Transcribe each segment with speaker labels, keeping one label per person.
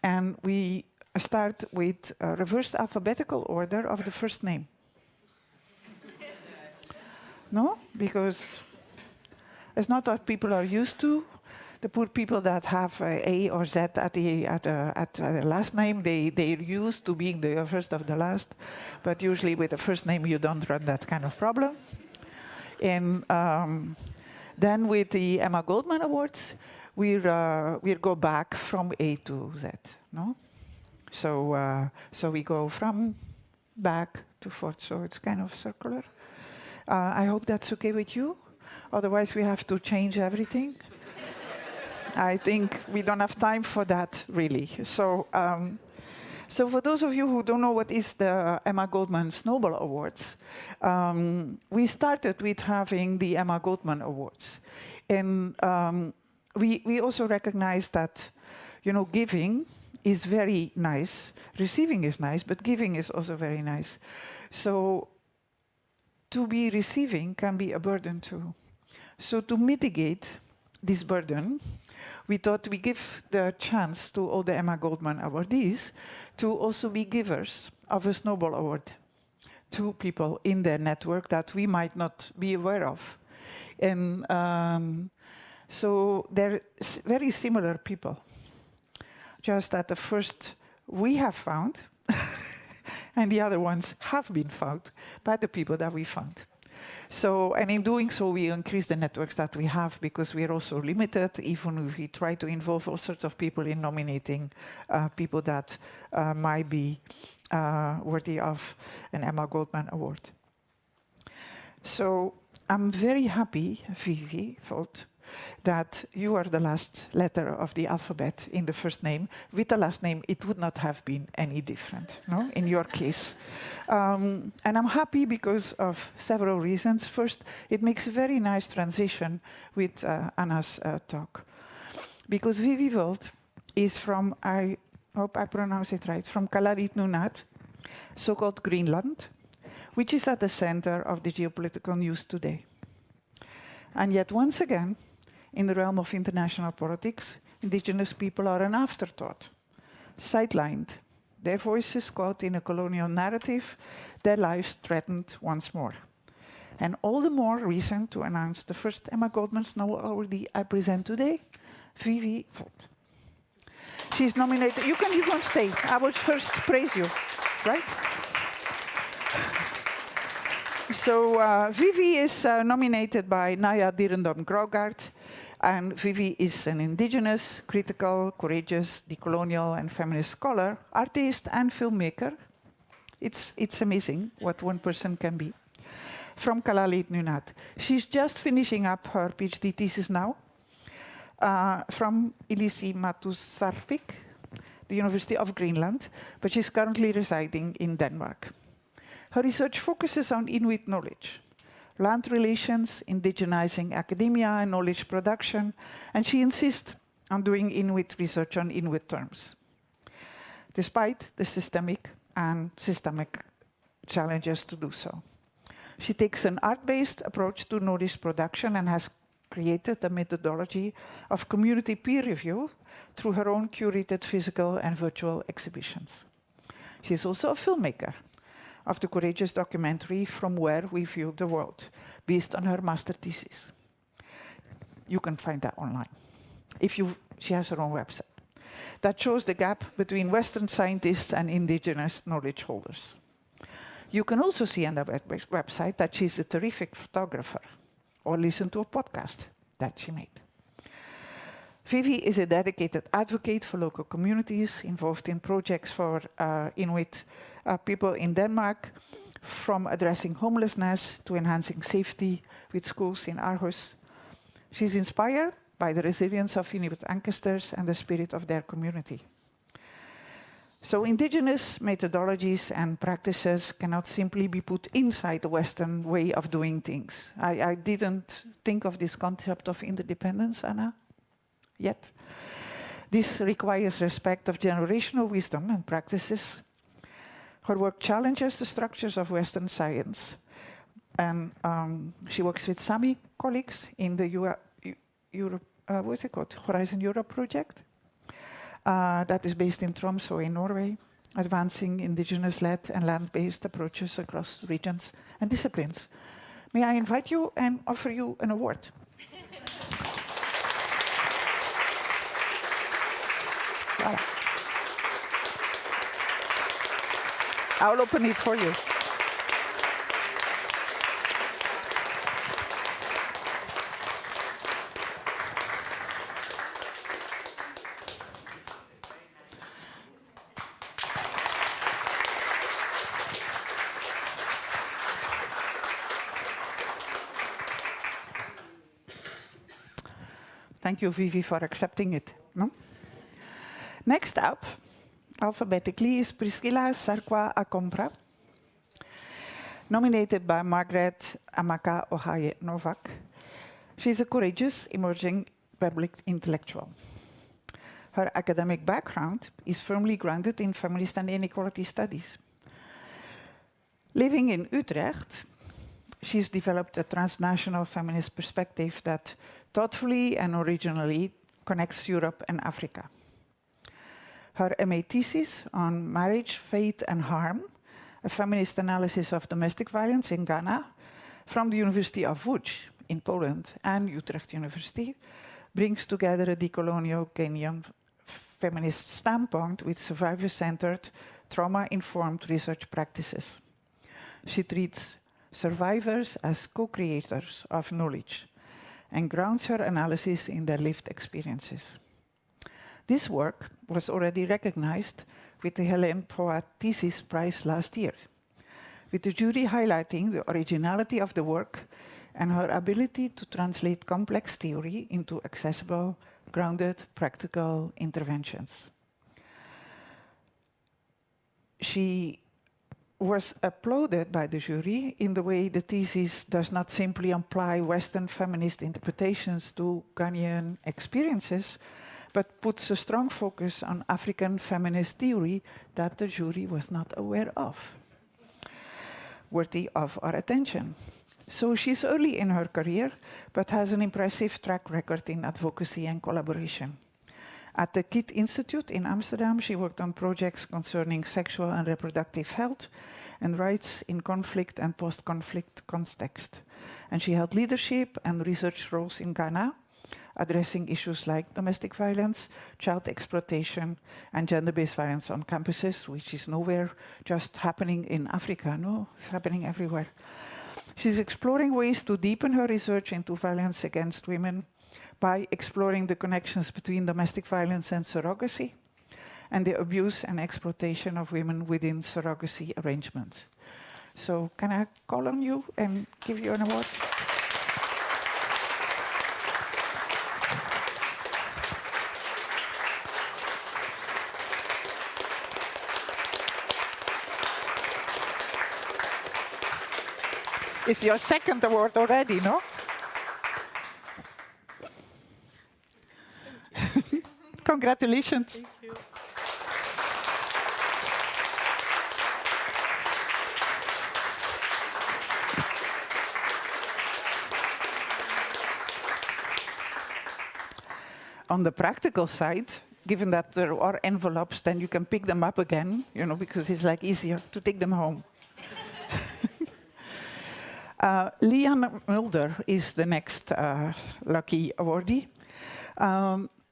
Speaker 1: And we start with a reversed alphabetical order of the first name. No? Because it's not what people are used to. The poor people that have A or Z at the last name, they're used to being the first of the last. But usually with the first name, you don't run that kind of problem. And then with the Emma Goldman Awards, we go back from A to Z. No? So we go from back to forth. So it's kind of circular. I hope that's okay with you. Otherwise, we have to change everything. I think we don't have time for that, really. So for those of you who don't know what is the Emma Goldman Snowball Awards, we started with having the Emma Goldman Awards. And we also recognize that, giving is very nice. Receiving is nice, but giving is also very nice. So to be receiving can be a burden too. So to mitigate this burden, we thought we give the chance to all the Emma Goldman awardees to also be givers of a Snowball Award to people in their network that we might not be aware of. And so they're very similar people. Just that the first we have found, and the other ones have been found by the people that we found. So, and in doing so, we increase the networks that we have because we are also limited, even if we try to involve all sorts of people in nominating people that might be worthy of an Emma Goldman Award. So I'm very happy, Vivi Volt, that you are the last letter of the alphabet in the first name. With the last name, it would not have been any different, no? In your case. And I'm happy because of several reasons. First, it makes a very nice transition with Anna's talk. Because Vivi Volt is from, I hope I pronounce it right, from Kalalit Nunaat, so-called Greenland, which is at the center of the geopolitical news today. And yet, once again, in the realm of international politics, indigenous people are an afterthought, sidelined, their voices caught in a colonial narrative, their lives threatened once more. And all the more reason to announce the first Emma Goldman Snowball awardee I present today, Vivi Volt. She's nominated. You can stay. I will first praise you, right? So Vivi is nominated by Naya Direndam Graugaard, and Vivi is an indigenous, critical, courageous, decolonial and feminist scholar, artist and filmmaker. It's amazing what one person can be. From Kalalit Nunaat. She's just finishing up her PhD thesis now from Ilisi Matusarvik, the University of Greenland, but she's currently residing in Denmark. Her research focuses on Inuit knowledge, land relations, indigenizing academia and knowledge production, and she insists on doing Inuit research on Inuit terms, despite the systemic challenges to do so. She takes an art-based approach to knowledge production and has created a methodology of community peer review through her own curated physical and virtual exhibitions. She is also a filmmaker of the courageous documentary From Where We View the World, based on her master thesis. You can find that online. She has her own website that shows the gap between Western scientists and indigenous knowledge holders. You can also see on the website that she's a terrific photographer, or listen to a podcast that she made. Vivi is a dedicated advocate for local communities involved in projects for Inuit people in Denmark, from addressing homelessness to enhancing safety with schools in Aarhus. She's inspired by the resilience of Inuit ancestors and the spirit of their community. So indigenous methodologies and practices cannot simply be put inside the Western way of doing things. I didn't think of this concept of interdependence, Anna, yet. This requires respect of generational wisdom and practices. Her work challenges the structures of Western science. And she works with Sami colleagues in the Horizon Europe project. that is based in Tromsø in Norway, advancing indigenous-led and land-based approaches across regions and disciplines. May I invite you and offer you an award? Voilà. I'll open it for you. Thank you, Vivi, for accepting it. No? Next up, alphabetically, is Priscilla Sarkwa Akompra, nominated by Margaret Amaka Ohaye Novak. She's a courageous, emerging public intellectual. Her academic background is firmly grounded in feminist and inequality studies. Living in Utrecht, she's developed a transnational feminist perspective that thoughtfully and originally connects Europe and Africa. Her MA thesis on marriage, faith and harm, a feminist analysis of domestic violence in Ghana from the University of Łódź in Poland and Utrecht University, brings together a decolonial Ghanaian feminist standpoint with survivor-centered, trauma-informed research practices. She treats survivors as co-creators of knowledge and grounds her analysis in their lived experiences. This work was already recognized with the Hélène Poat Thesis Prize last year, with the jury highlighting the originality of the work and her ability to translate complex theory into accessible, grounded, practical interventions. She was applauded by the jury in the way the thesis does not simply apply Western feminist interpretations to Ghanaian experiences, but puts a strong focus on African feminist theory that the jury was not aware of, worthy of our attention. So she's early in her career, but has an impressive track record in advocacy and collaboration. At the KIT Institute in Amsterdam, she worked on projects concerning sexual and reproductive health and rights in conflict and post-conflict context. And she held leadership and research roles in Ghana, addressing issues like domestic violence, child exploitation, and gender-based violence on campuses, which is nowhere just happening in Africa, no, it's happening everywhere. She's exploring ways to deepen her research into violence against women by exploring the connections between domestic violence and surrogacy, and the abuse and exploitation of women within surrogacy arrangements. So can I call on you and give you an award? It's your second award already, no? Congratulations.
Speaker 2: Thank you.
Speaker 1: On the practical side, given that there are envelopes, then you can pick them up again, you know, because it's like easier to take them home. Liane Mulder is the next lucky awardee.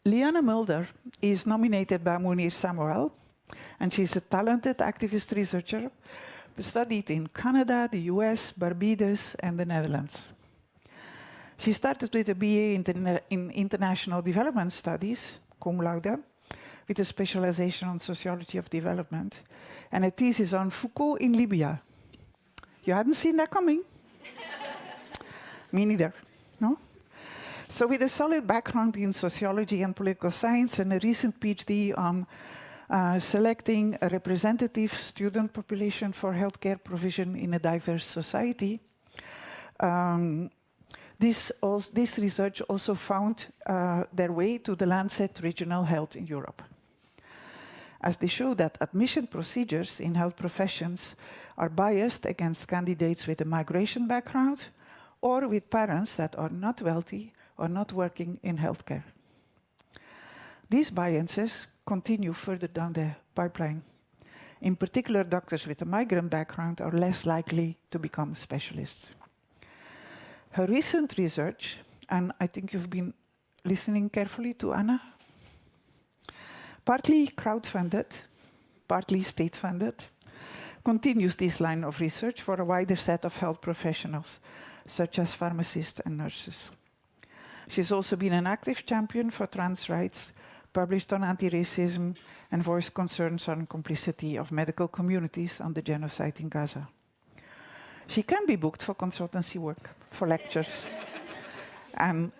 Speaker 1: Liane Mulder is nominated by Munir Samuel, and she's a talented activist researcher, studied in Canada, the US, Barbados, and the Netherlands. She started with a BA in International Development Studies, cum laude, with a specialization on sociology of development, and a thesis on Foucault in Libya. You hadn't seen that coming? Me neither, no? So with a solid background in sociology and political science and a recent PhD on selecting a representative student population for healthcare provision in a diverse society, this research also found their way to the Lancet Regional Health in Europe, as they show that admission procedures in health professions are biased against candidates with a migration background or with parents that are not wealthy or not working in healthcare. These biases continue further down the pipeline. In particular, doctors with a migrant background are less likely to become specialists. Her recent research, and I think you've been listening carefully to Anna, partly crowdfunded, partly state-funded, continues this line of research for a wider set of health professionals, such as pharmacists and nurses. She's also been an active champion for trans rights, published on anti-racism, and voiced concerns on complicity of medical communities on the genocide in Gaza. She can be booked for consultancy work, for lectures, and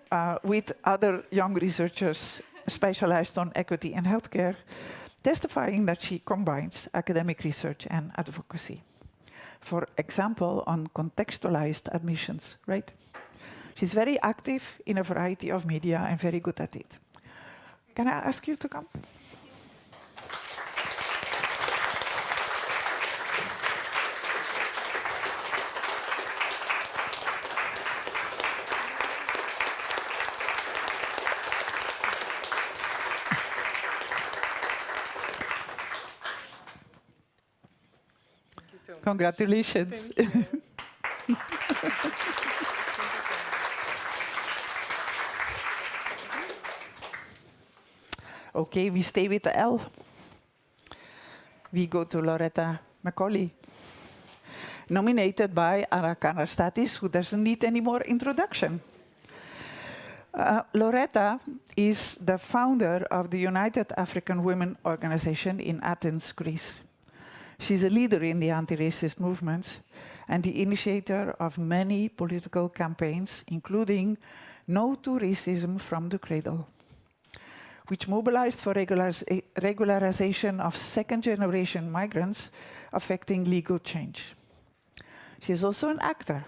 Speaker 1: with other young researchers specialized on equity in healthcare, testifying that she combines academic research and advocacy. For example, on contextualized admissions, right? She's very active in a variety of media and very good at it. Can I ask you to come? Congratulations. Okay, we stay with the L. We go to Loretta Macaulay, nominated by Ara Kanarstatis, who doesn't need any more introduction. Loretta is the founder of the United African Women Organization in Athens, Greece. She's a leader in the anti-racist movements and the initiator of many political campaigns, including No to Racism from the Cradle, which mobilized for regularization of second-generation migrants affecting legal change. She is also an actor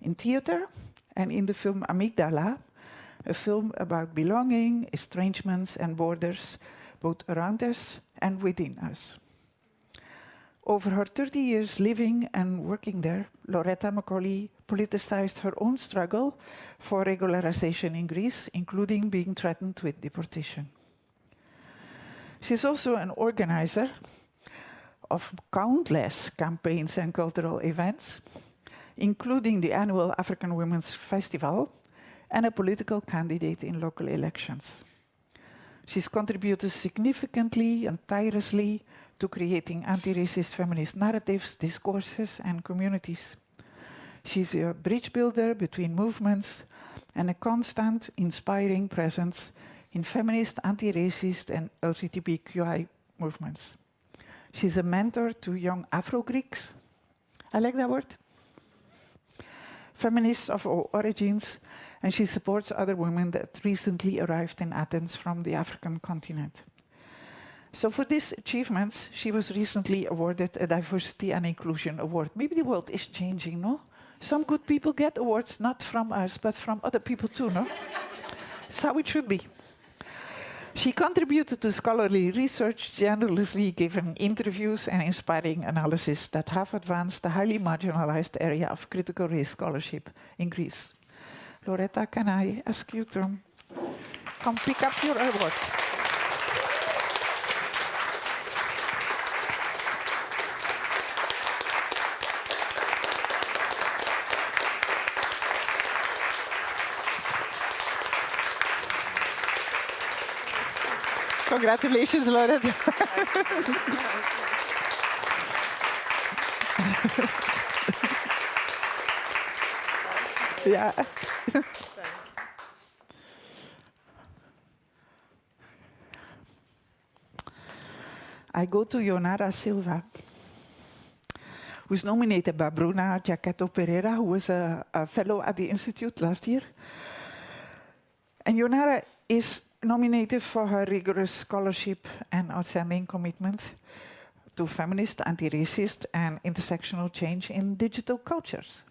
Speaker 1: in theater and in the film Amygdala, a film about belonging, estrangements, and borders, both around us and within us. Over her 30 years living and working there, Loretta Macaulay politicized her own struggle for regularization in Greece, including being threatened with deportation. She's also an organizer of countless campaigns and cultural events, including the annual African Women's Festival, and a political candidate in local elections. She's contributed significantly and tirelessly to creating anti-racist feminist narratives, discourses, and communities. She's a bridge builder between movements and a constant, inspiring presence in feminist, anti-racist, and LGBTQI movements. She's a mentor to young Afro-Greeks. I like that word. Feminists of all origins, and she supports other women that recently arrived in Athens from the African continent. So for these achievements, she was recently awarded a Diversity and Inclusion Award. Maybe the world is changing, no? Some good people get awards, not from us, but from other people too, no? That's how it should be. She contributed to scholarly research, generously given interviews and inspiring analysis that have advanced the highly marginalized area of critical race scholarship in Greece. Loretta, can I ask you to come pick up your award? Congratulations, Loretta. Yeah. I go to Yonara Silva, who's nominated by Bruna Giacchetto Pereira, who was a fellow at the Institute last year. And Yonara is nominated for her rigorous scholarship and outstanding commitment to feminist, anti-racist, and intersectional change in digital cultures,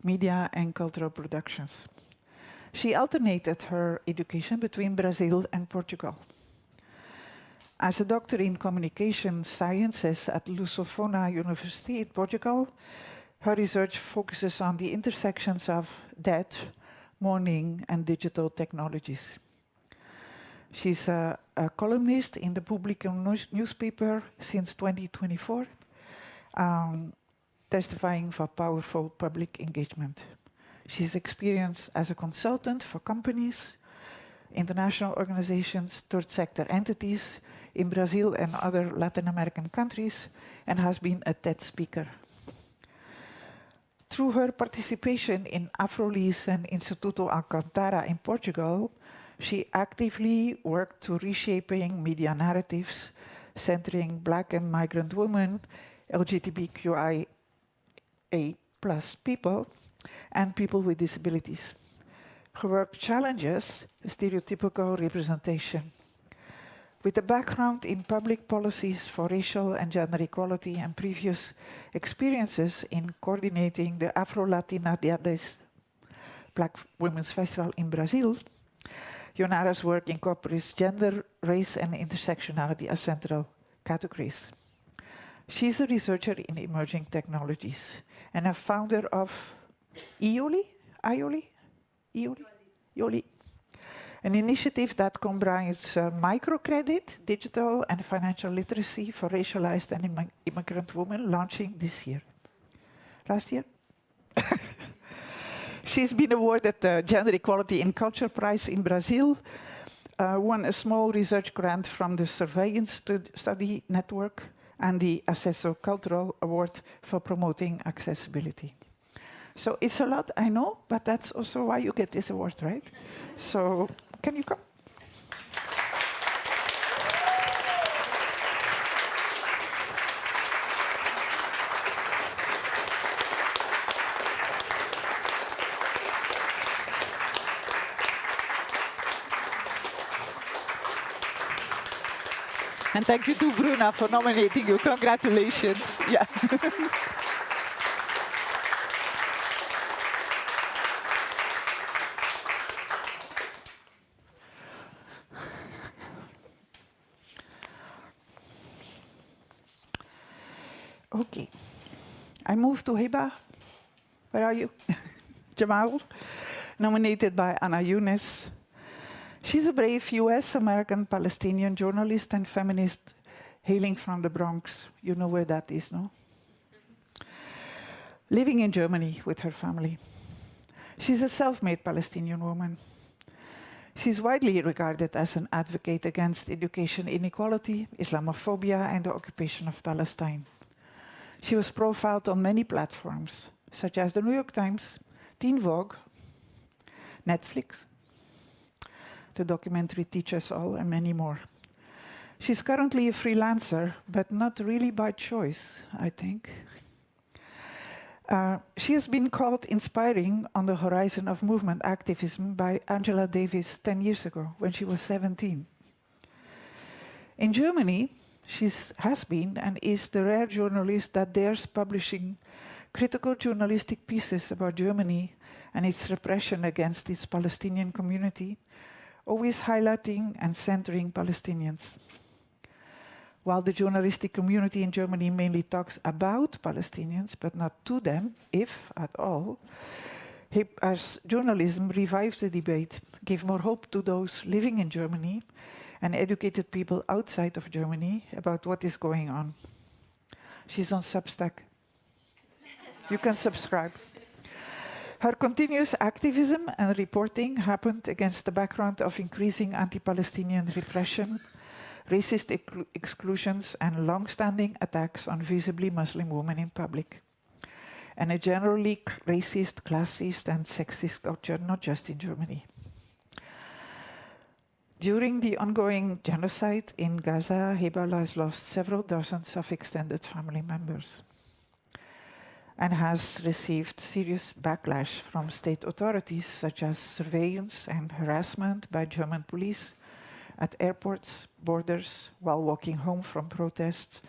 Speaker 1: media, and cultural productions. She alternated her education between Brazil and Portugal. As a doctor in communication sciences at Lusofona University in Portugal, her research focuses on the intersections of death, mourning, and digital technologies. She's a columnist in the Bucholc newspaper since 2024, testifying for powerful public engagement. She's experienced as a consultant for companies, international organizations, third sector entities in Brazil and other Latin American countries, and has been a TED speaker. Through her participation in Afrolis and Instituto Alcantara in Portugal, she actively worked to reshaping media narratives centering Black and migrant women, LGBTQIA+ people, and people with disabilities. Her work challenges stereotypical representation. With a background in public policies for racial and gender equality and previous experiences in coordinating the Afro-Latina Diades Black Women's Festival in Brazil, Yonara's work incorporates gender, race, and intersectionality as central categories. She's a researcher in emerging technologies and a founder of IOLI, an initiative that combines microcredit, digital, and financial literacy for racialized and immigrant women, launching this year. Last year? She's been awarded the Gender Equality in Culture Prize in Brazil, won a small research grant from the Surveillance Study Network, and the Acesso Cultural Award for promoting accessibility. So it's a lot, I know, but that's also why you get this award, right? So can you come? And thank you to Bruna for nominating you. Congratulations. Yeah. Okay. I move to Hiba. Where are you? Jamal, nominated by Anna Younes. She's a brave US-American Palestinian journalist and feminist hailing from the Bronx. You know where that is, no? Living in Germany with her family. She's a self-made Palestinian woman. She's widely regarded as an advocate against education inequality, Islamophobia, and the occupation of Palestine. She was profiled on many platforms, such as the New York Times, Teen Vogue, Netflix, the documentary Teach Us All, and many more. She's currently a freelancer, but not really by choice, I think. She has been called inspiring on the horizon of movement activism by Angela Davis 10 years ago, when she was 17. In Germany, she has been and is the rare journalist that dares publishing critical journalistic pieces about Germany and its repression against its Palestinian community, always highlighting and centering Palestinians. While the journalistic community in Germany mainly talks about Palestinians, but not to them, if at all, as journalism revives the debate, gives more hope to those living in Germany and educated people outside of Germany about what is going on. She's on Substack. You can subscribe. Her continuous activism and reporting happened against the background of increasing anti-Palestinian repression, racist exclusions, and long-standing attacks on visibly Muslim women in public, and a generally racist, classist, and sexist culture, not just in Germany. During the ongoing genocide in Gaza, Hiba has lost several dozens of extended family members and has received serious backlash from state authorities, such as surveillance and harassment by German police at airports, borders, while walking home from protests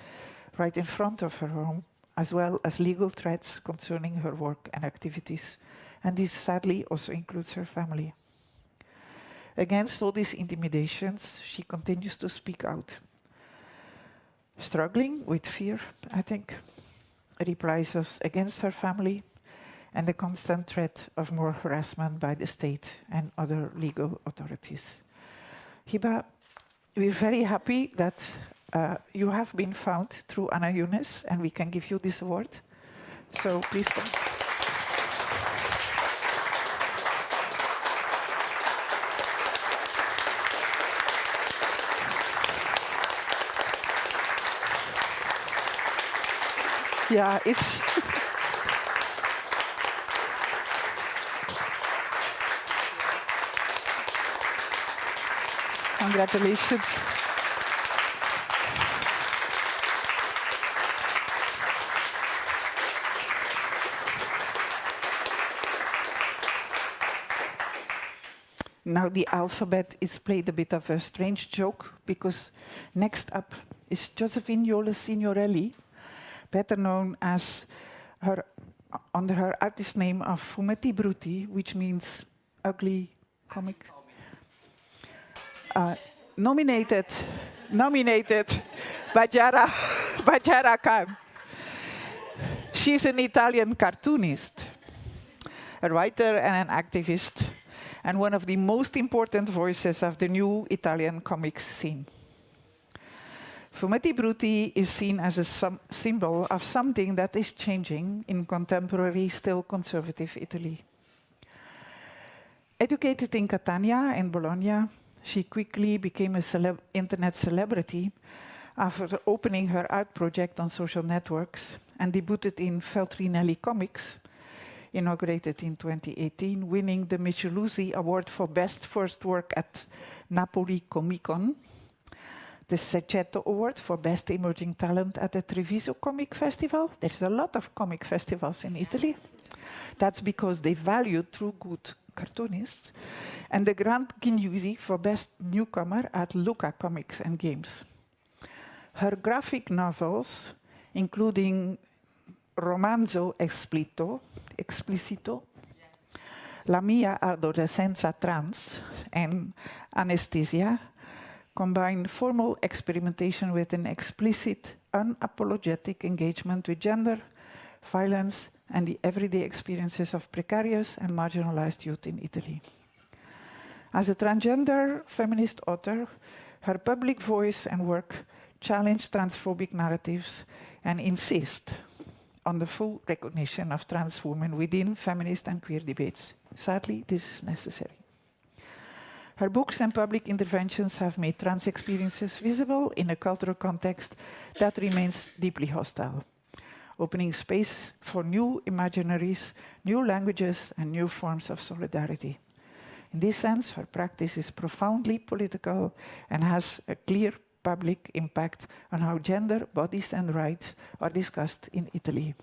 Speaker 1: right in front of her home, as well as legal threats concerning her work and activities. And this sadly also includes her family. Against all these intimidations, she continues to speak out, struggling with fear, I think, reprisals against her family, and the constant threat of more harassment by the state and other legal authorities. Hiba, we're very happy that you have been found through Anna Younes, and we can give you this award. So please come. Yeah, it's... Congratulations. Now the alphabet is played a bit of a strange joke, because next up is Josephine Jole Signorelli, better known as under her artist name of Fumetti Brutti, which means ugly comic. Nominated Bajara Khan. She's an Italian cartoonist, a writer and an activist, and one of the most important voices of the new Italian comics scene. Fumetti Brutti is seen as a symbol of something that is changing in contemporary, still conservative Italy. Educated in Catania and Bologna, she quickly became an internet celebrity after opening her art project on social networks and debuted in Feltrinelli Comics, inaugurated in 2018, winning the Micheluzzi Award for Best First Work at Napoli Comic-Con, the Secetto Award for Best Emerging Talent at the Treviso Comic Festival. There's a lot of comic festivals in Italy. That's because they value true good cartoonists. And the Grand Guignuzzi for Best Newcomer at Lucca Comics and Games. Her graphic novels, including Romanzo Explicito, La mia adolescenza trans, and Anesthesia, combine formal experimentation with an explicit, unapologetic engagement with gender, violence, and the everyday experiences of precarious and marginalized youth in Italy. As a transgender feminist author, her public voice and work challenge transphobic narratives and insist on the full recognition of trans women within feminist and queer debates. Sadly, this is necessary. Her books and public interventions have made trans experiences visible in a cultural context that remains deeply hostile, opening space for new imaginaries, new languages, and new forms of solidarity. In this sense, her practice is profoundly political and has a clear public impact on how gender, bodies, and rights are discussed in Italy.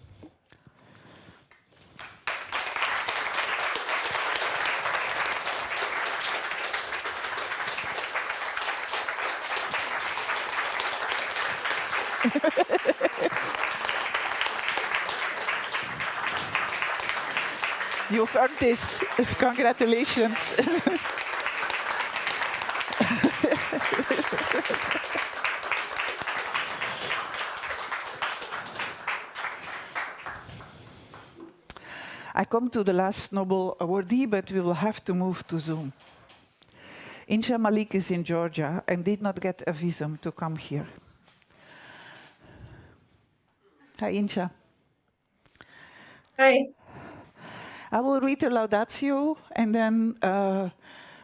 Speaker 1: You've earned this. Congratulations. I come to the last Snowball awardee, but we will have to move to Zoom. Insha Malik is in Georgia and did not get a visum to come here. Hi, Insha.
Speaker 2: Hi.
Speaker 1: I will read the laudatio, and then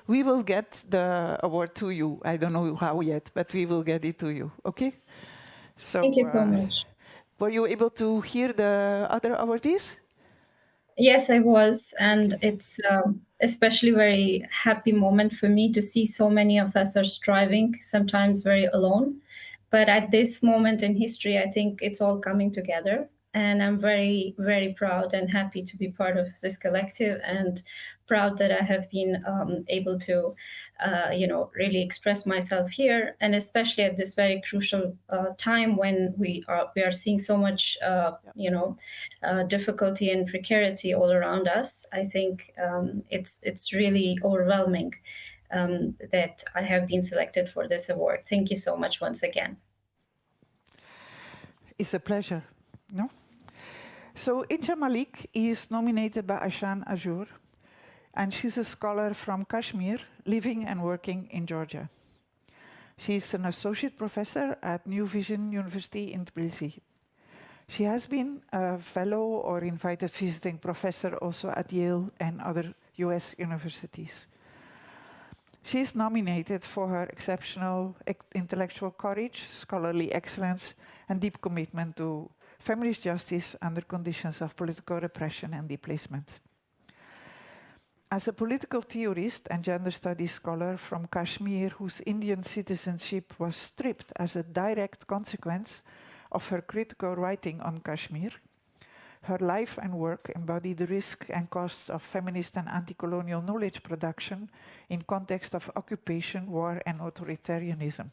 Speaker 1: we will get the award to you. I don't know how yet, but we will get it to you, okay? So,
Speaker 2: thank you so much.
Speaker 1: Were you able to hear the other awardees?
Speaker 2: Yes, I was, and it's especially very happy moment for me to see so many of us are striving, sometimes very alone. But at this moment in history, I think it's all coming together. And I'm very, very proud and happy to be part of this collective, and proud that I have been able to, really express myself here, and especially at this very crucial time when we are seeing so much, difficulty and precarity all around us. I think it's really overwhelming that I have been selected for this award. Thank you so much once again.
Speaker 1: It's a pleasure. No? So Insha Malik is nominated by Ashan Azur, and she's a scholar from Kashmir living and working in Georgia. She's an associate professor at New Vision University in Tbilisi. She has been a fellow or invited visiting professor also at Yale and other US universities. She is nominated for her exceptional intellectual courage, scholarly excellence, and deep commitment to feminist justice under conditions of political repression and displacement. As a political theorist and gender studies scholar from Kashmir, whose Indian citizenship was stripped as a direct consequence of her critical writing on Kashmir, her life and work embody the risk and costs of feminist and anti-colonial knowledge production in context of occupation, war, and authoritarianism.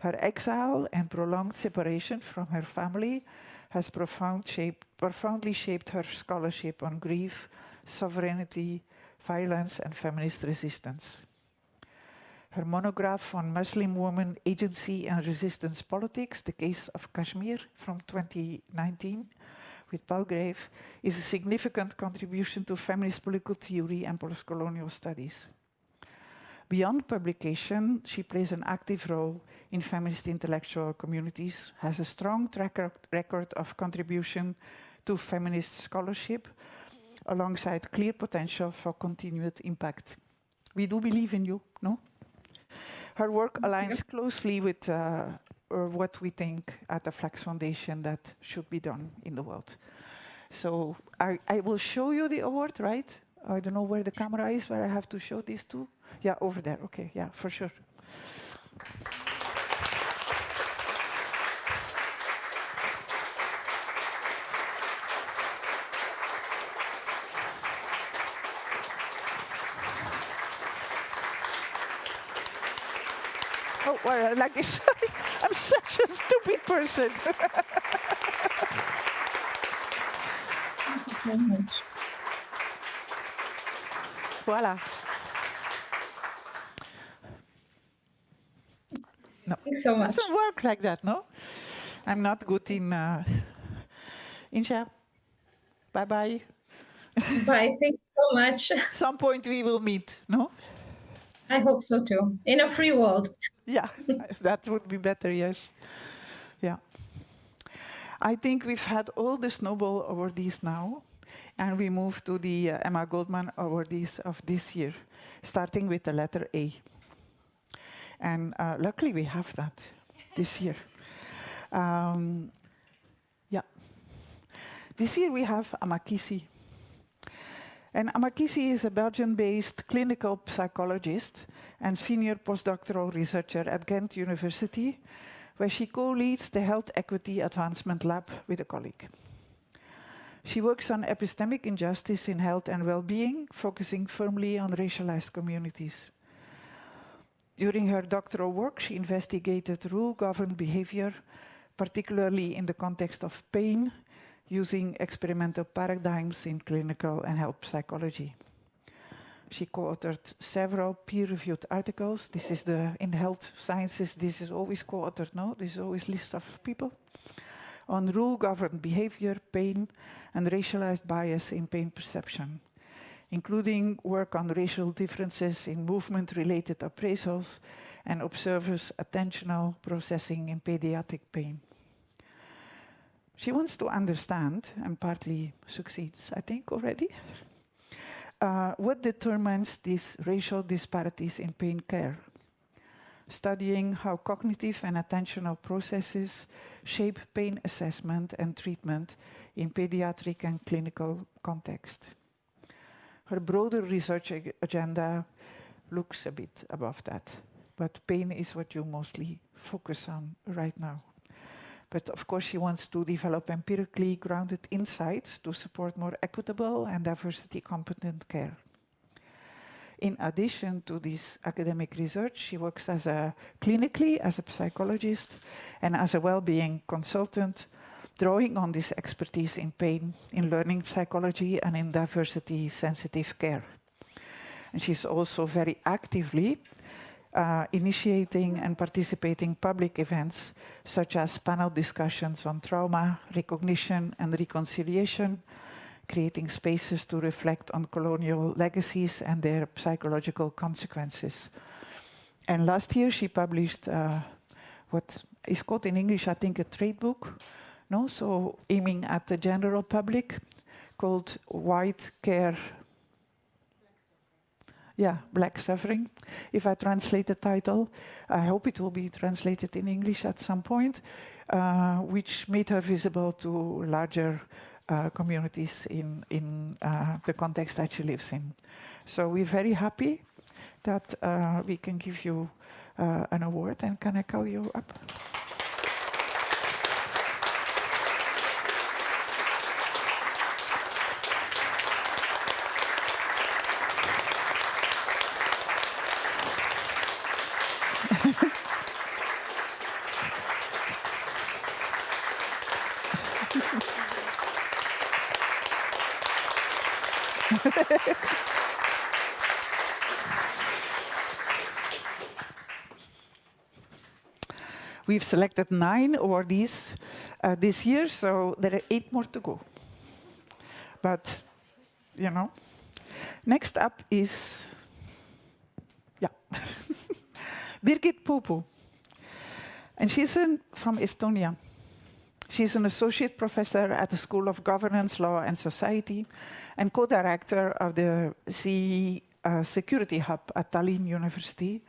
Speaker 1: Her exile and prolonged separation from her family has profoundly shaped her scholarship on grief, sovereignty, violence, and feminist resistance. Her monograph on Muslim women, agency and resistance politics, The Case of Kashmir from 2019 with Palgrave, is a significant contribution to feminist political theory and post-colonial studies. Beyond publication, she plays an active role in feminist intellectual communities, has a strong track record of contribution to feminist scholarship, alongside clear potential for continued impact. We do believe in you, no? Her work aligns closely with what we think at the FLAX Foundation that should be done in the world. So I will show you the award, right? I don't know where the camera is, where I have to show these two. Yeah, over there. Okay, yeah, for sure. Oh, well, like this. I'm such a stupid person.
Speaker 2: Thank you so much.
Speaker 1: Voila. No,
Speaker 2: Thanks so
Speaker 1: it
Speaker 2: much.
Speaker 1: doesn't work like that, no? I'm not good in Insha. Bye-bye.
Speaker 2: Bye. Thank you so much.
Speaker 1: At some point we will meet, no?
Speaker 2: I hope so too. In a free world.
Speaker 1: Yeah, that would be better, yes. Yeah. I think we've had all the Snowball awardees now, and we move to the Emma Goldman awardees of this year, starting with the letter A. And luckily we have that this year. Yeah. This year we have Amakisi. And Amakisi is a Belgian-based clinical psychologist and senior postdoctoral researcher at Ghent University, where she co-leads the Health Equity Advancement Lab with a colleague. She works on epistemic injustice in health and well-being, focusing firmly on racialized communities. During her doctoral work, she investigated rule-governed behavior, particularly in the context of pain, using experimental paradigms in clinical and health psychology. She co-authored several peer-reviewed articles. This is in health sciences, this is always co-authored, no? This is always a list of people. On rule-governed behavior, pain, and racialized bias in pain perception, including work on racial differences in movement-related appraisals and observers' attentional processing in pediatric pain. She wants to understand, and partly succeeds, I think, already, what determines these racial disparities in pain care, studying how cognitive and attentional processes shape pain assessment and treatment in pediatric and clinical context. Her broader research agenda looks a bit above that, but pain is what you mostly focus on right now. But of course, she wants to develop empirically grounded insights to support more equitable and diversity-competent care. In addition to this academic research, she works clinically as a psychologist and as a well-being consultant, drawing on this expertise in pain, in learning psychology, and in diversity-sensitive care. And she's also very actively initiating and participating public events such as panel discussions on trauma, recognition and reconciliation, creating spaces to reflect on colonial legacies and their psychological consequences. And last year she published what is called in English, I think, a trade book, no? So aiming at the general public, called White Care, Black Suffering. If I translate the title, I hope it will be translated in English at some point, which made her visible to larger communities in the context that she lives in. So we're very happy that we can give you an award. And can I call you up? We've selected 9 awardees this year, so there are 8 more to go. But, you know, next up is, Birgit Popu. And she's from Estonia. She's an associate professor at the School of Governance, Law and Society and co-director of the CE Security Hub at Tallinn University,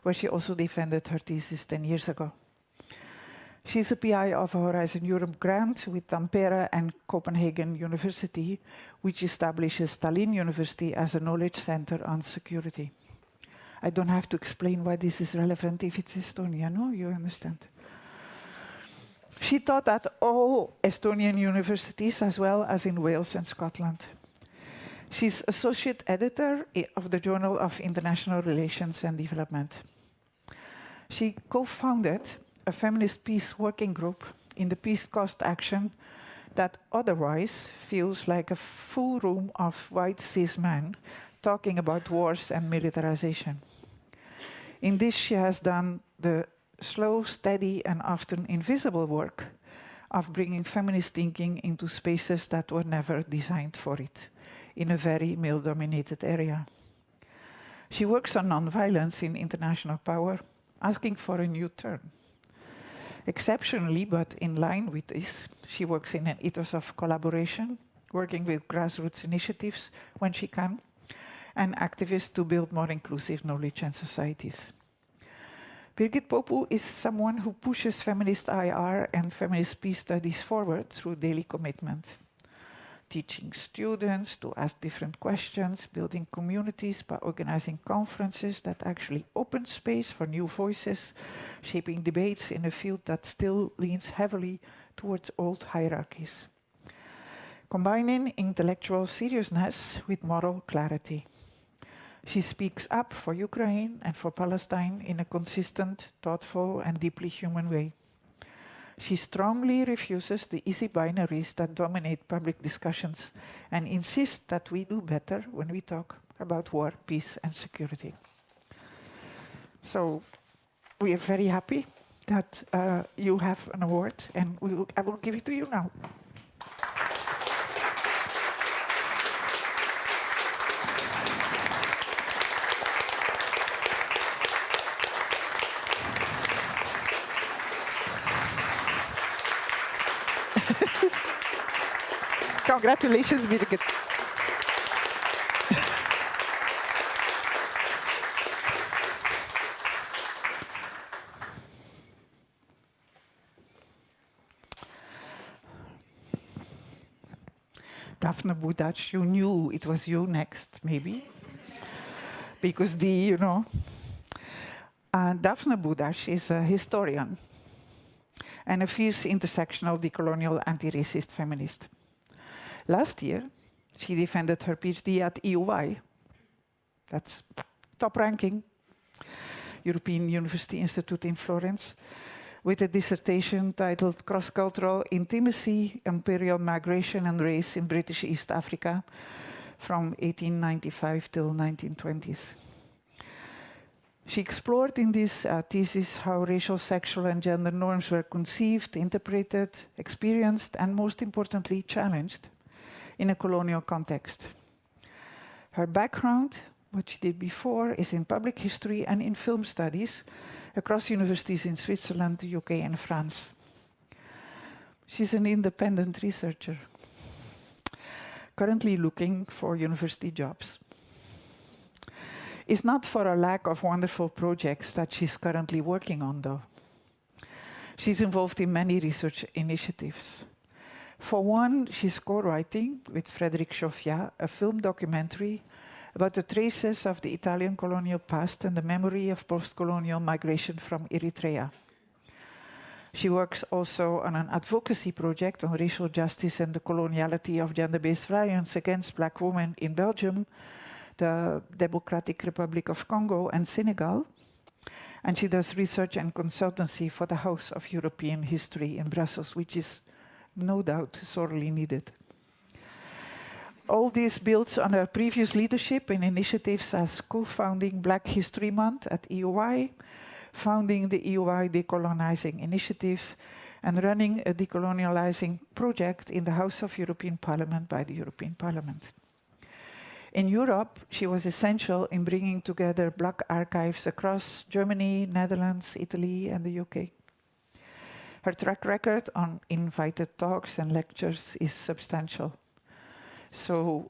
Speaker 1: where she also defended her thesis 10 years ago. She's a PI of a Horizon Europe grant with Tampere and Copenhagen University, which establishes Tallinn University as a knowledge center on security. I don't have to explain why this is relevant if it's Estonia, no? You understand. She taught at all Estonian universities as well as in Wales and Scotland. She's associate editor of the Journal of International Relations and Development. She co-founded a feminist peace working group in the Peace Cost Action that otherwise feels like a full room of white cis men talking about wars and militarization. In this, she has done the slow, steady, and often invisible work of bringing feminist thinking into spaces that were never designed for it, in a very male-dominated area. She works on nonviolence in international power, asking for a new turn. Exceptionally, but in line with this, she works in an ethos of collaboration, working with grassroots initiatives when she can, and activists to build more inclusive knowledge and societies. Birgit Popu is someone who pushes feminist IR and feminist peace studies forward through daily commitment, teaching students to ask different questions, building communities by organizing conferences that actually open space for new voices, shaping debates in a field that still leans heavily towards old hierarchies, combining intellectual seriousness with moral clarity. She speaks up for Ukraine and for Palestine in a consistent, thoughtful, and deeply human way. She strongly refuses the easy binaries that dominate public discussions and insists that we do better when we talk about war, peace, and security. So we are very happy that you have an award, and I will give it to you now. Congratulations, Birgit. Daphne Budac, you knew it was you next, maybe? Because Daphne Budac is a historian and a fierce intersectional decolonial anti-racist feminist. Last year, she defended her PhD at EUI. That's top ranking, European University Institute in Florence, with a dissertation titled Cross-Cultural Intimacy, Imperial Migration and Race in British East Africa from 1895 till 1920s. She explored in this thesis how racial, sexual, and gender norms were conceived, interpreted, experienced, and most importantly, challenged in a colonial context. Her background what she did before is in public history and in film studies across universities in Switzerland, the UK, and France. She's an independent researcher, currently looking for university jobs. It's not for a lack of wonderful projects that she's currently working on, though. She's involved in many research initiatives. For one, she's co-writing with Frédéric Chauffia a film documentary about the traces of the Italian colonial past and the memory of post-colonial migration from Eritrea. She works also on an advocacy project on racial justice and the coloniality of gender-based violence against Black women in Belgium, the Democratic Republic of Congo, and Senegal. And she does research and consultancy for the House of European History in Brussels, which is no doubt sorely needed. All this builds on her previous leadership in initiatives as co-founding Black History Month at EOI, founding the EOI Decolonizing Initiative, and running a decolonializing project in the House of European Parliament by the European Parliament. In Europe, she was essential in bringing together Black archives across Germany, Netherlands, Italy, and the UK. Her track record on invited talks and lectures is substantial. So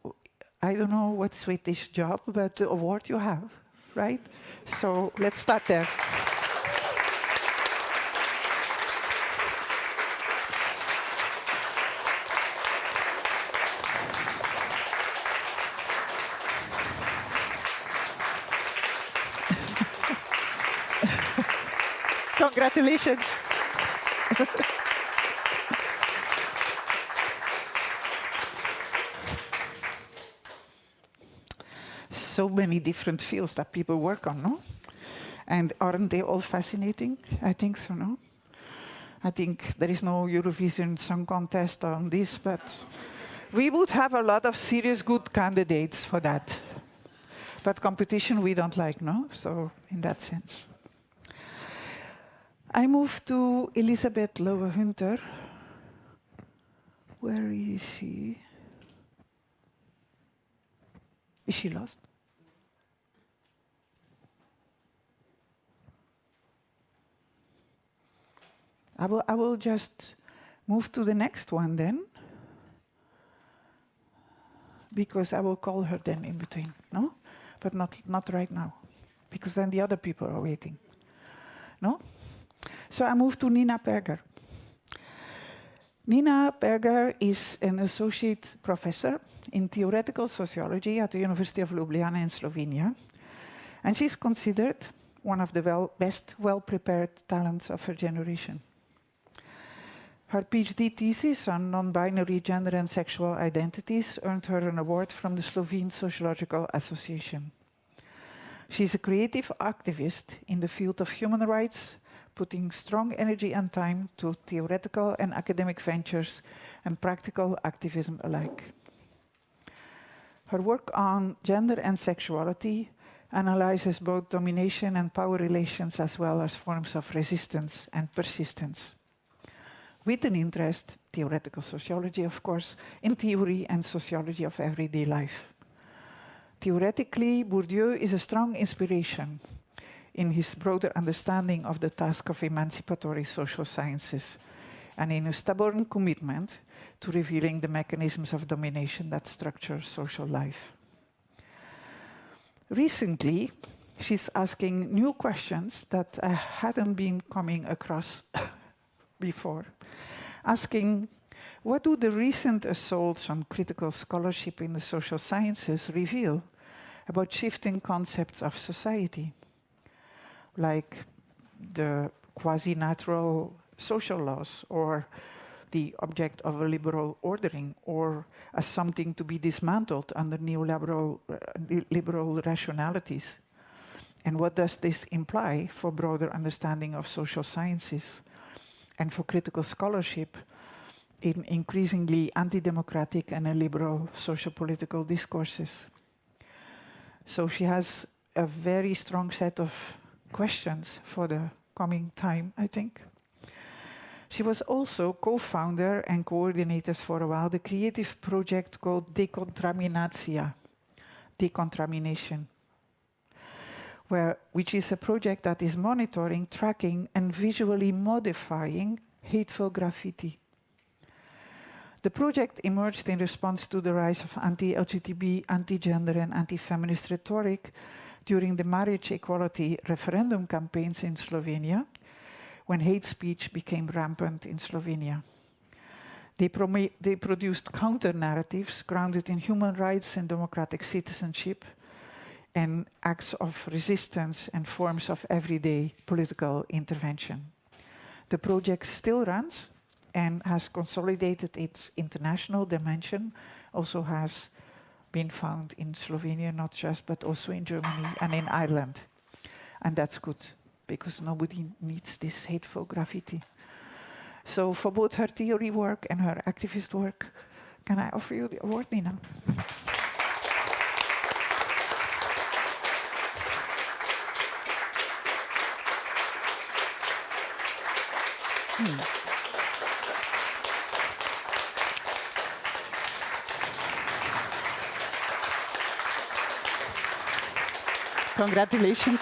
Speaker 1: I don't know what Swedish job, but the award you have, right? So let's start there. Congratulations. So many different fields that people work on, no? And aren't they all fascinating? I think so, no? I think there is no Eurovision Song Contest on this, but we would have a lot of serious good candidates for that. But competition we don't like, no? So in that sense. I move to Elisabeth Lowe-Hunter. Where is she? Is she lost? I will just move to the next one then, because I will call her then in between, no? But not right now, because then the other people are waiting, no? So I move to Nina Perger. Nina Perger is an associate professor in theoretical sociology at the University of Ljubljana in Slovenia, and she's considered one of the best well-prepared talents of her generation. Her PhD thesis on non-binary gender and sexual identities earned her an award from the Slovene Sociological Association. She's a creative activist in the field of human rights, putting strong energy and time to theoretical and academic ventures and practical activism alike. Her work on gender and sexuality analyzes both domination and power relations as well as forms of resistance and persistence, with an interest, theoretical sociology of course, in theory and sociology of everyday life. Theoretically, Bourdieu is a strong inspiration in his broader understanding of the task of emancipatory social sciences, and in a stubborn commitment to revealing the mechanisms of domination that structure social life. Recently, she's asking new questions that I hadn't been coming across before, asking, what do the recent assaults on critical scholarship in the social sciences reveal about shifting concepts of society, like the quasi-natural social laws, or the object of a liberal ordering, or as something to be dismantled under neoliberal liberal rationalities? And what does this imply for broader understanding of social sciences and for critical scholarship in increasingly anti-democratic and illiberal social-political discourses? So she has a very strong set of questions for the coming time, I think. She was also co-founder and coordinated for a while the creative project called Decontaminatia, decontamination, which is a project that is monitoring, tracking, and visually modifying hateful graffiti. The project emerged in response to the rise of anti-LGTB, anti-gender, and anti-feminist rhetoric during the marriage equality referendum campaigns in Slovenia, when hate speech became rampant in Slovenia. They produced counter-narratives grounded in human rights and democratic citizenship, and acts of resistance and forms of everyday political intervention. The project still runs and has consolidated its international dimension, also has been found in Slovenia, not just, but also in Germany and in Ireland. And that's good, because nobody needs this hateful graffiti. So for both her theory work and her activist work, can I offer you the award, Nina? Congratulations.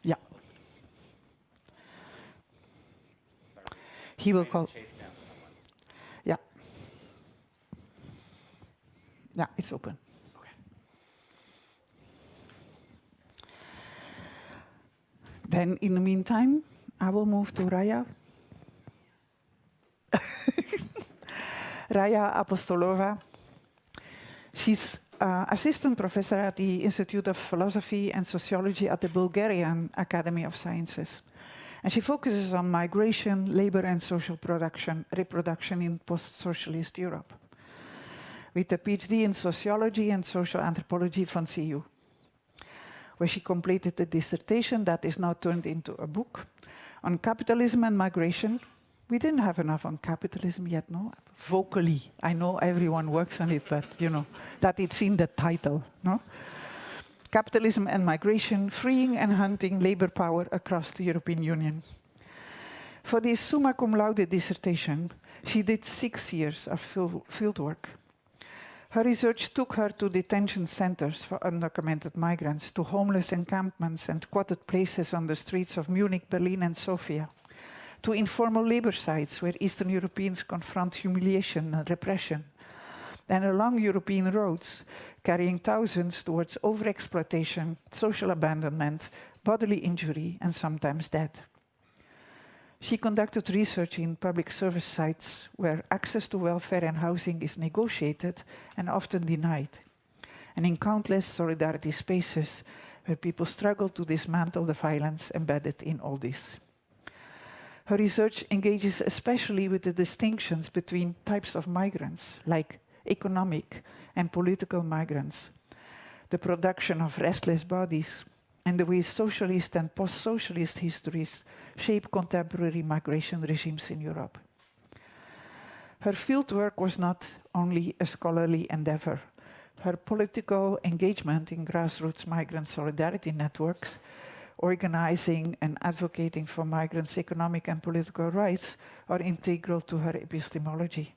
Speaker 1: Yeah. He will call. Yeah. Yeah, it's open. Okay. Then, in the meantime, I will move to Raya. Raya Apostolova. She's assistant professor at the Institute of Philosophy and Sociology at the Bulgarian Academy of Sciences. And she focuses on migration, labor, and social reproduction in post-socialist Europe, with a PhD in sociology and social anthropology from CU, where she completed a dissertation that is now turned into a book on capitalism and migration. We didn't have enough on capitalism yet, no? Vocally. I know everyone works on it, but you know, that it's in the title, no? Capitalism and migration, freeing and hunting labor power across the European Union. For this summa cum laude dissertation, she did 6 years of field work. Her research took her to detention centers for undocumented migrants, to homeless encampments and squatted places on the streets of Munich, Berlin, and Sofia, to informal labor sites where Eastern Europeans confront humiliation and repression, and along European roads, carrying thousands towards overexploitation, social abandonment, bodily injury, and sometimes death. She conducted research in public service sites where access to welfare and housing is negotiated and often denied, and in countless solidarity spaces where people struggle to dismantle the violence embedded in all this. Her research engages especially with the distinctions between types of migrants, like economic and political migrants, the production of restless bodies, and the way socialist and post-socialist histories shape contemporary migration regimes in Europe. Her fieldwork was not only a scholarly endeavor. Her political engagement in grassroots migrant solidarity networks, organizing and advocating for migrants' economic and political rights, are integral to her epistemology.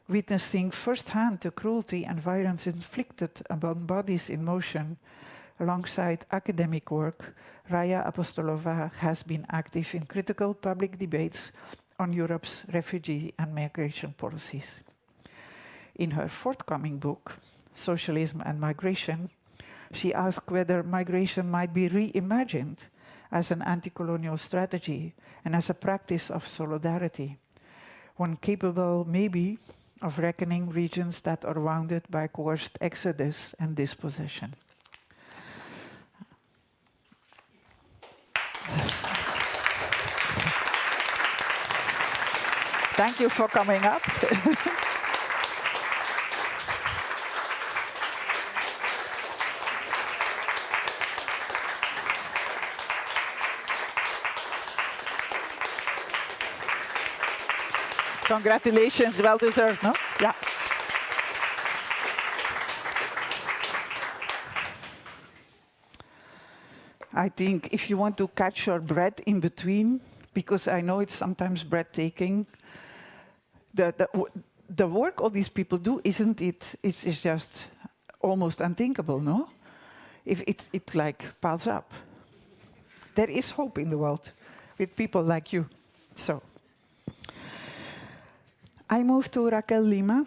Speaker 1: Witnessing firsthand the cruelty and violence inflicted upon bodies in motion, alongside academic work, Raya Apostolova has been active in critical public debates on Europe's refugee and migration policies. In her forthcoming book, Socialism and Migration, she asked whether migration might be reimagined as an anti-colonial strategy and as a practice of solidarity, one capable, maybe, of reckoning regions that are wounded by coerced exodus and dispossession. Thank you for coming up. Congratulations, well deserved, no? Yeah. I think if you want to catch your breath in between, because I know it's sometimes breathtaking, the work all these people do, isn't it? It's just almost unthinkable, no? If it like piles up. There is hope in the world with people like you. So, I move to Raquel Lima,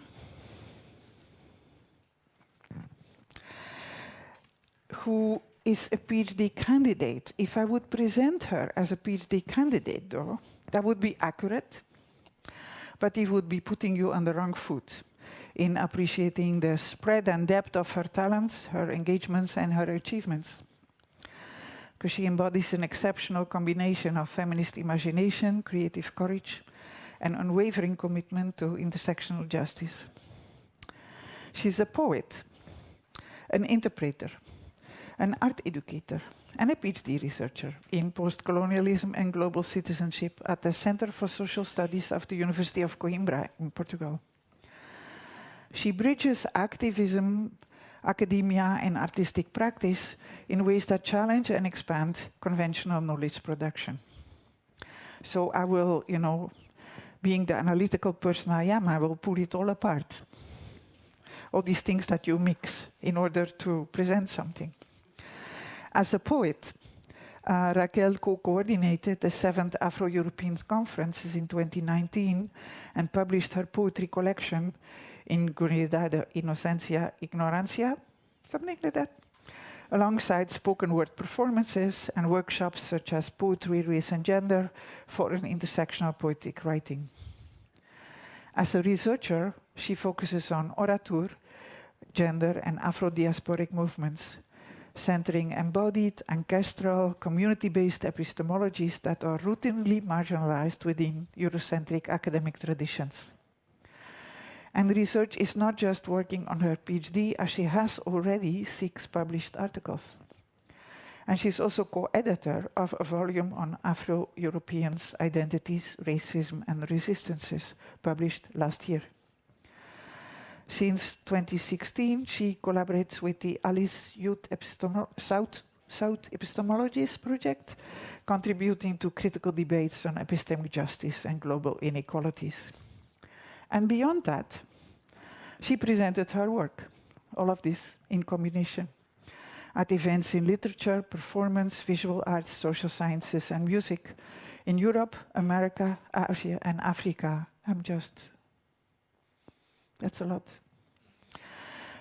Speaker 1: who is a PhD candidate. If I would present her as a PhD candidate, though, that would be accurate, but it would be putting you on the wrong foot in appreciating the spread and depth of her talents, her engagements, and her achievements. Because she embodies an exceptional combination of feminist imagination, creative courage, and unwavering commitment to intersectional justice. She's a poet, an interpreter, an art educator, and a PhD researcher in post-colonialism and global citizenship at the Center for Social Studies of the University of Coimbra in Portugal. She bridges activism, academia, and artistic practice in ways that challenge and expand conventional knowledge production. So I will, being the analytical person I am, I will pull it all apart. All these things that you mix in order to present something. As a poet, Raquel co-coordinated the 7th Afro-European Conferences in 2019 and published her poetry collection Ingurida de Inocencia Ignorancia, something like that, alongside spoken word performances and workshops such as Poetry, Race and Gender for an intersectional poetic writing. As a researcher, she focuses on orature, gender and Afro-diasporic movements, centering embodied, ancestral, community-based epistemologies that are routinely marginalized within Eurocentric academic traditions. And research is not just working on her PhD, as she has already 6 published articles. And she's also co-editor of a volume on Afro-Europeans' identities, racism, and resistances, published last year. Since 2016, she collaborates with the Alice Youth South Epistemologies Project, contributing to critical debates on epistemic justice and global inequalities. And beyond that, she presented her work, all of this in combination, at events in literature, performance, visual arts, social sciences, and music in Europe, America, Asia, and Africa. That's a lot.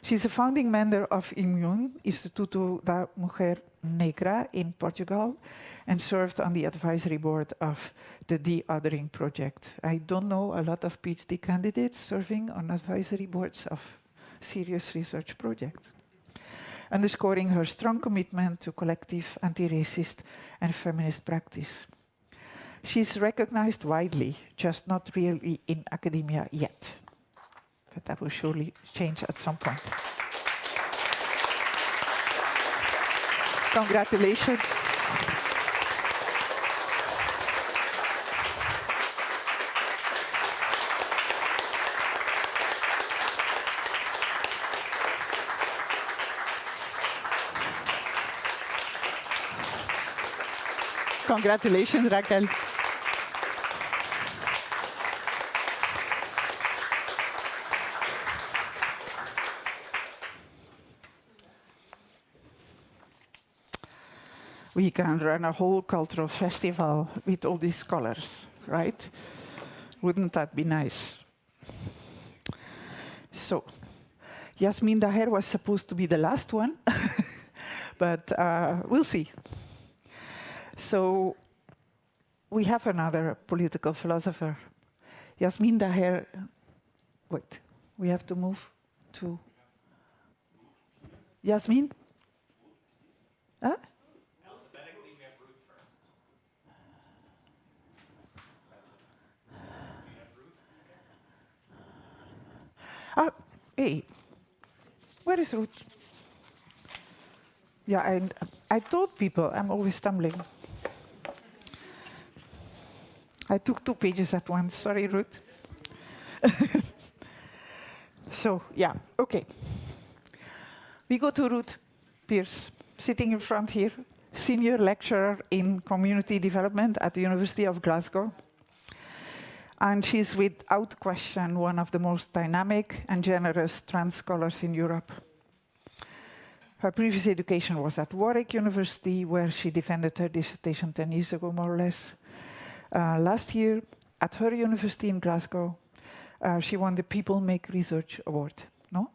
Speaker 1: She's a founding member of IMUN, Instituto da Mulher Negra in Portugal, and served on the advisory board of the De-Othering Project. I don't know a lot of PhD candidates serving on advisory boards of serious research projects, underscoring her strong commitment to collective anti-racist and feminist practice. She's recognized widely, just not really in academia yet. But that will surely change at some point. Congratulations. Congratulations, Raquel. We can run a whole cultural festival with all these scholars, right? Wouldn't that be nice? So, Yasmin Daher was supposed to be the last one, but we'll see. So, we have another political philosopher. Yasmin Daher, wait, we have to move to Yasmin? Huh? Hey, where is Ruth? Yeah, I told people I'm always stumbling. I took 2 pages at once. Sorry, Ruth. So, yeah, okay. We go to Ruth Pierce, sitting in front here, senior lecturer in community development at the University of Glasgow. And she's without question one of the most dynamic and generous trans scholars in Europe. Her previous education was at Warwick University, where she defended her dissertation 10 years ago, more or less. Last year, at her university in Glasgow, she won the People Make Research Award. No?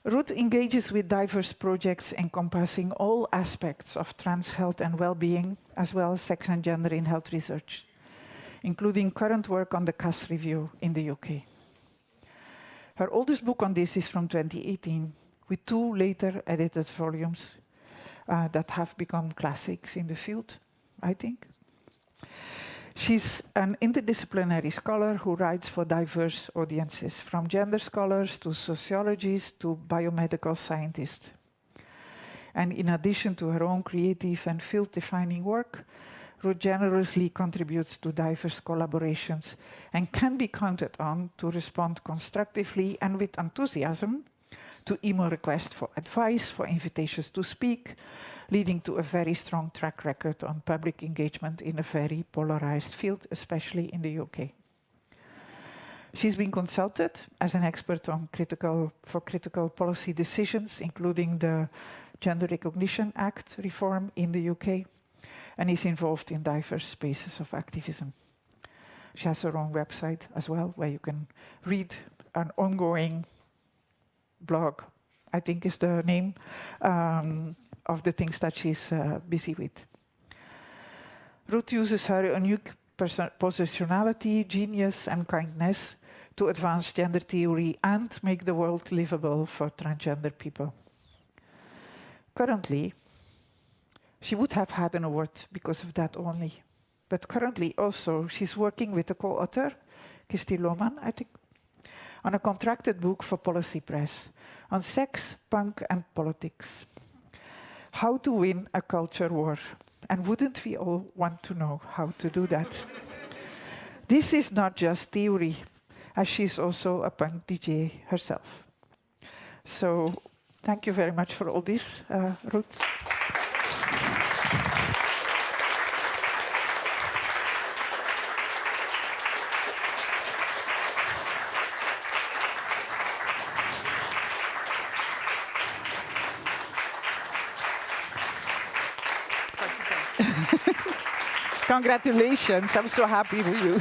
Speaker 1: Ruth engages with diverse projects encompassing all aspects of trans health and well-being, as well as sex and gender in health research, including current work on the CAS review in the UK. Her oldest book on this is from 2018, with 2 later edited volumes that have become classics in the field, I think. She's an interdisciplinary scholar who writes for diverse audiences, from gender scholars to sociologists to biomedical scientists. And in addition to her own creative and field-defining work, Ruth generously contributes to diverse collaborations and can be counted on to respond constructively and with enthusiasm to email requests for advice, for invitations to speak, leading to a very strong track record on public engagement in a very polarized field, especially in the UK. She's been consulted as an expert on critical policy decisions, including the Gender Recognition Act reform in the UK, and is involved in diverse spaces of activism. She has her own website as well, where you can read an ongoing blog, I think is the name, of the things that she's busy with. Ruth uses her unique positionality, genius, and kindness to advance gender theory and make the world livable for transgender people. Currently, she would have had an award because of that only. But currently also, she's working with a co-author, Kirsty Lohman, I think, on a contracted book for Policy Press on sex, punk, and politics. How to win a culture war. And wouldn't we all want to know how to do that? This is not just theory, as she's also a punk DJ herself. So thank you very much for all this, Ruth. Congratulations, I'm so happy for you.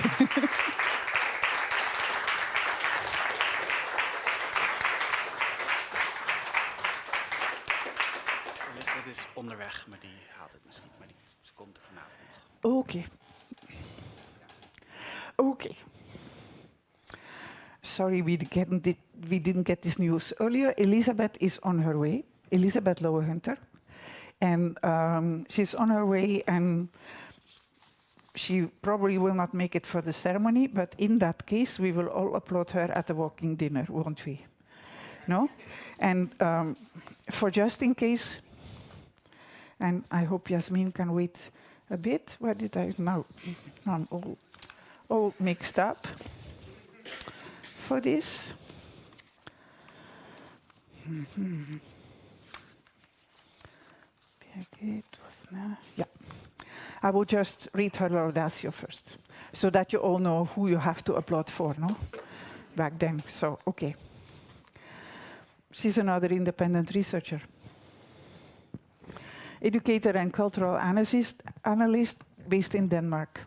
Speaker 3: Elisabeth is onderweg, maar die haalt het misschien, maar ze komt er vanavond nog.
Speaker 1: Okay. Okay. Sorry, we didn't get this news earlier. Elisabeth is on her way, Elisabeth Lowe-Hunter. And she's on her way, and she probably will not make it for the ceremony, but in that case, we will all applaud her at the walking dinner, won't we? No? And for just in case, and I hope Yasmin can wait a bit. Where did I now? I'm all mixed up for this. Yeah. I will just read her laudatio first, so that you all know who you have to applaud for, no? Back then, so, okay. She's another independent researcher, educator and cultural analyst based in Denmark.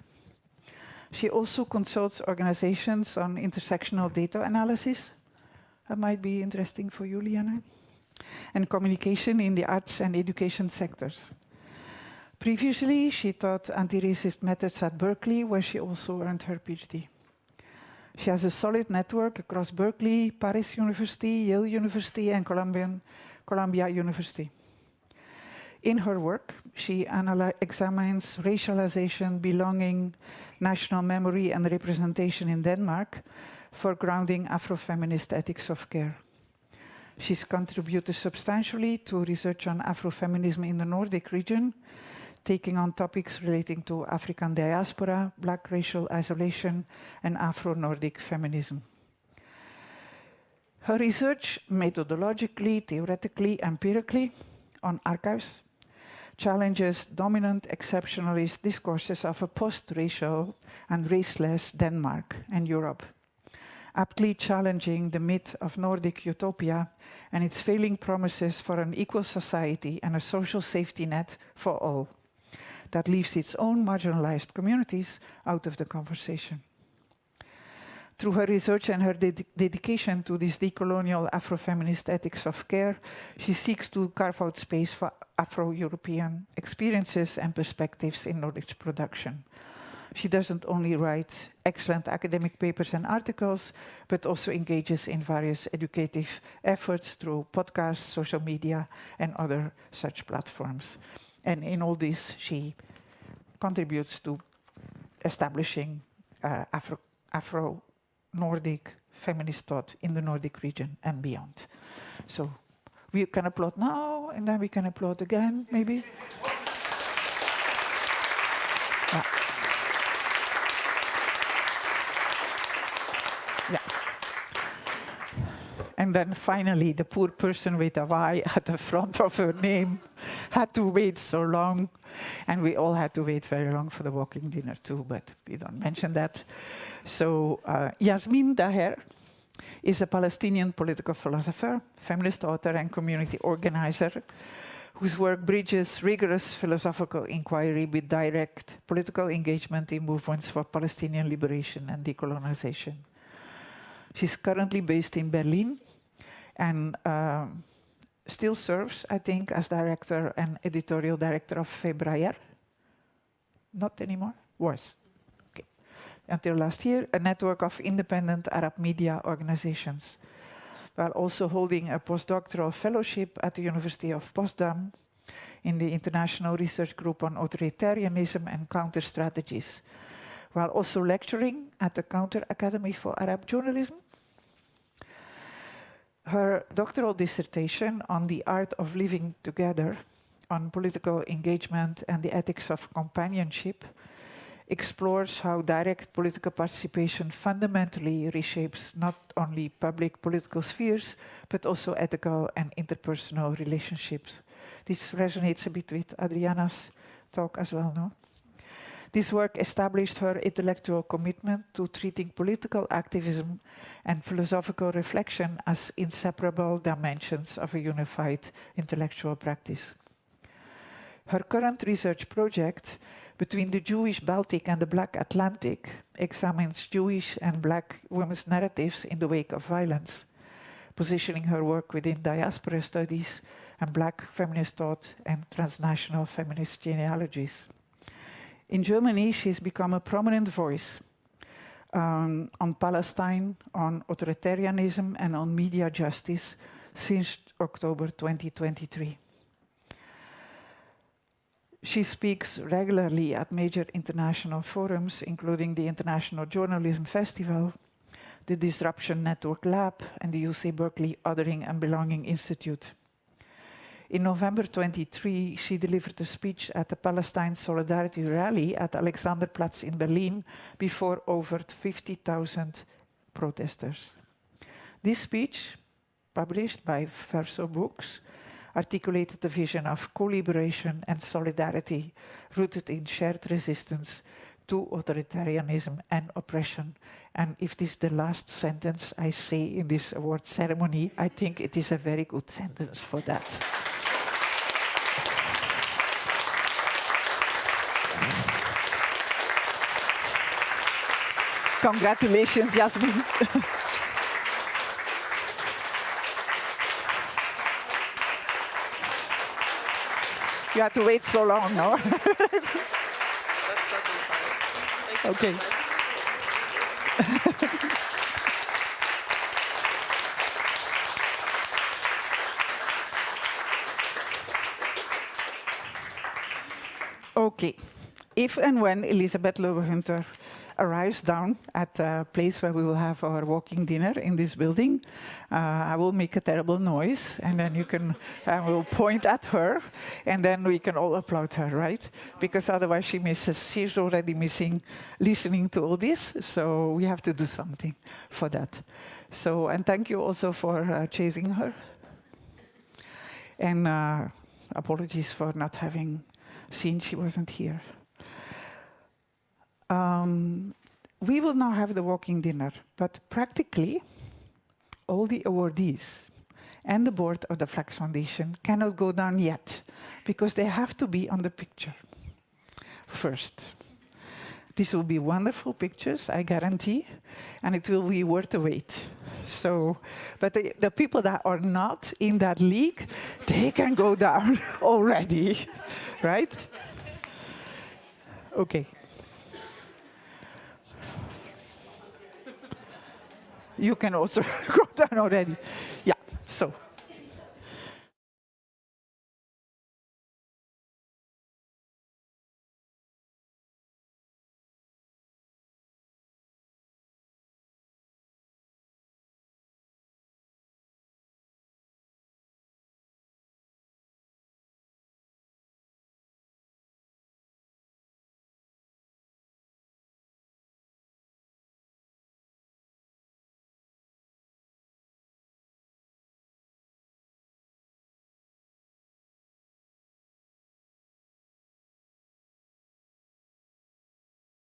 Speaker 1: She also consults organizations on intersectional data analysis. That might be interesting for you, Liana. And communication in the arts and education sectors. Previously, she taught anti-racist methods at Berkeley, where she also earned her PhD. She has a solid network across Berkeley, Paris University, Yale University, and Columbia University. In her work, she examines racialization, belonging, national memory, and representation in Denmark for grounding Afrofeminist ethics of care. She's contributed substantially to research on Afrofeminism in the Nordic region, taking on topics relating to African diaspora, Black racial isolation, and Afro-Nordic feminism. Her research, methodologically, theoretically, empirically, on archives, challenges dominant exceptionalist discourses of a post-racial and raceless Denmark and Europe, aptly challenging the myth of Nordic utopia and its failing promises for an equal society and a social safety net for all that leaves its own marginalized communities out of the conversation. Through her research and her dedication to this decolonial Afro-feminist ethics of care, she seeks to carve out space for Afro-European experiences and perspectives in knowledge production. She doesn't only write excellent academic papers and articles, but also engages in various educative efforts through podcasts, social media, and other such platforms. And in all this, she contributes to establishing Afro-Nordic feminist thought in the Nordic region and beyond. So we can applaud now, and then we can applaud again, maybe. Yeah. Yeah. And then finally, the poor person with a Y at the front of her name had to wait so long. And we all had to wait very long for the walking dinner too, but we don't mention that. So Yasmin Daher is a Palestinian political philosopher, feminist author, and community organizer whose work bridges rigorous philosophical inquiry with direct political engagement in movements for Palestinian liberation and decolonization. She's currently based in Berlin and still serves, I think, as director and editorial director of Febrayer. Not anymore? Was. Okay. Until last year, a network of independent Arab media organizations, while also holding a postdoctoral fellowship at the University of Potsdam in the International Research Group on Authoritarianism and Counter Strategies, while also lecturing at the Counter Academy for Arab Journalism. Her doctoral dissertation on the art of living together, on political engagement and the ethics of companionship, explores how direct political participation fundamentally reshapes not only public political spheres, but also ethical and interpersonal relationships. This resonates a bit with Adriana's talk as well, no? This work established her intellectual commitment to treating political activism and philosophical reflection as inseparable dimensions of a unified intellectual practice. Her current research project, Between the Jewish Baltic and the Black Atlantic, examines Jewish and Black women's narratives in the wake of violence, positioning her work within diaspora studies and Black feminist thought and transnational feminist genealogies. In Germany, she's become a prominent voice on Palestine, on authoritarianism, and on media justice since October 2023. She speaks regularly at major international forums, including the International Journalism Festival, the Disruption Network Lab, and the UC Berkeley Othering and Belonging Institute. In November 23, she delivered a speech at the Palestine Solidarity Rally at Alexanderplatz in Berlin before over 50,000 protesters. This speech, published by Verso Books, articulated the vision of co-liberation and solidarity rooted in shared resistance to authoritarianism and oppression. And if this is the last sentence I say in this award ceremony, I think it is a very good sentence for that. Congratulations, Yasmin. You had to wait so long, no? Okay. Okay. If and when Elisabeth Loewe-Hunter arrives down at a place where we will have our walking dinner in this building, I will make a terrible noise, and then you can, I will point at her, and then we can all applaud her, right? Because otherwise she misses, she's already missing listening to all this, so we have to do something for that. So, and thank you also for chasing her. And apologies for not having seeing she wasn't here. We will now have the walking dinner, but practically all the awardees and the board of the FLAX Foundation cannot go down yet, because they have to be on the picture first. These will be wonderful pictures, I guarantee, and it will be worth the wait. So, but the people that are not in that league, they can go down already, right? Okay. You can also go down already. Yeah.